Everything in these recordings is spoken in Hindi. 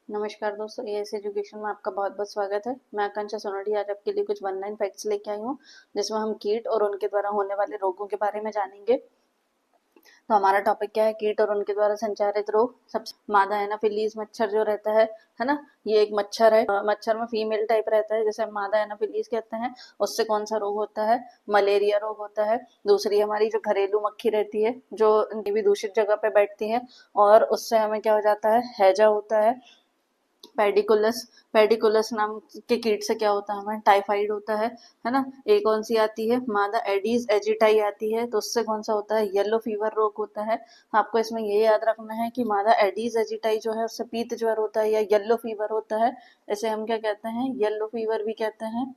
नमस्कार दोस्तों, एएस एजुकेशन में आपका बहुत बहुत स्वागत है। मैं आकांक्षा सोनाडी आज आपके लिए कुछ 19 फैक्ट्स लेके आई हूँ, जिसमें हम कीट और उनके द्वारा होने वाले रोगों के बारे में जानेंगे। तो हमारा टॉपिक क्या है? कीट और उनके द्वारा संचारित रोग। सबसे मादा एनाफिलीज मच्छर जो रहता है ना, ये एक मच्छर है। मच्छर में फीमेल टाइप रहता है, जैसे हम मादा एनाफिलीज कहते हैं। उससे कौन सा रोग होता है? मलेरिया रोग होता है। दूसरी हमारी जो घरेलू मक्खी रहती है, जो भी दूषित जगह पे बैठती है, और उससे हमें क्या हो जाता है? हैजा होता है। पेडिकुलस पेडिकुलस नाम के कीट से क्या होता है? हमें टाइफाइड होता है ना। एक कौन सी आती है? मादा एडीज एजिटाई आती है, तो उससे कौन सा होता है? येलो फीवर रोग होता है। आपको इसमें ये याद रखना है कि मादा एडीज एजिटाई जो है उससे पीत ज्वर होता है या येलो फीवर होता है। इसे हम क्या कहते हैं? येलो फीवर भी कहते हैं।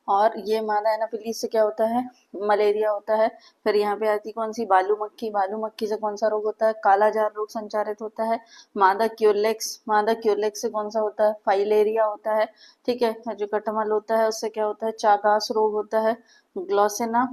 और ये मादा एनाफिलीज से क्या होता है? मलेरिया होता है। फिर यहाँ पे आती कौन सी? बालू मक्खी। बालू मक्खी से कौन सा रोग होता है? कालाजार रोग संचारित होता है। मादा क्यूलेक्स से कौन सा होता है? फाइलेरिया होता है। ठीक है। जो कटमल होता है उससे क्या होता है? चागास रोग होता है। ग्लॉसेना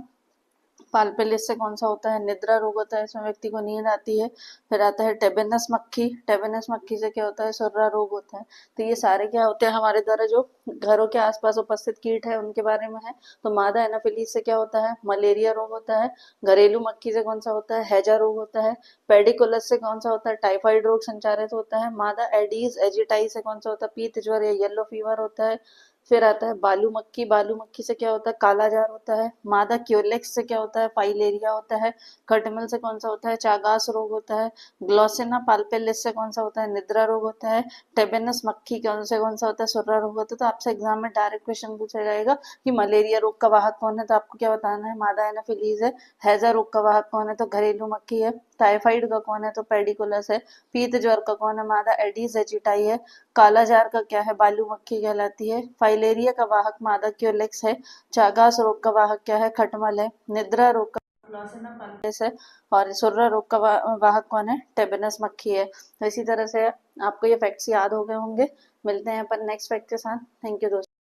पाल्पेलिस से कौन सा होता है? निद्रा रोग होता है, इसमें व्यक्ति को नींद आती है। फिर आता है टेबेनस मक्खी। टेबेनस मक्खी से क्या होता है? सुर्रा रोग होता है। तो ये सारे क्या होते हैं? हमारे द्वारा जो घरों के आसपास उपस्थित कीट है उनके बारे में है। तो मादा एनाफिलीज से क्या होता है? मलेरिया रोग होता है। घरेलू मक्खी से कौन सा होता है? हैजा रोग होता है। पेडिकुलस से कौन सा होता है? टाइफाइड रोग संचारित होता है। मादा एडीज एजिटाई से कौन सा होता है? पीत ज्वर या येलो फीवर होता है। फिर आता है बालू मक्खी। बालू मक्खी से क्या होता है? कालाजार होता है। मादा क्यूलेक्स से क्या होता है? फाइलेरिया होता है। खटमल से कौन सा होता है? चागास रोग होता है। ग्लॉसेना पाल्पेलिस से कौन सा होता है? निद्रा रोग होता है। टेबेनस मक्खी कौन सा होता है? सुर्रा रोग होता है। तो आपसे एग्जाम में डायरेक्ट क्वेश्चन पूछा जाएगा कि मलेरिया रोग का वाहक कौन है, तो आपको क्या बताना है? मादा एनाफिलीज है। हैजा रोग का वाहक कौन है? तो घरेलू मक्खी है। टाइफाइड का कौन है? तो पेडिकुलस है। पीत ज्वर का कौन है? मादा एडीज एजिटाई है। कालाजार का क्या है? बालू मक्खी कहलाती है। फाइलेरिया का वाहक मादा क्यूलेक्स है। चागास रोग का वाहक क्या है? खटमल है। निद्रा रोग का ग्लॉसेना पाल्पेलिस है। और सुर्रा रोग का वाहक कौन है? टेबेनस मक्खी है। तो इसी तरह से आपको ये फैक्ट्स याद हो गए होंगे। मिलते हैं अपन नेक्स्ट फैक्ट के साथ। थैंक यू दोस्तों।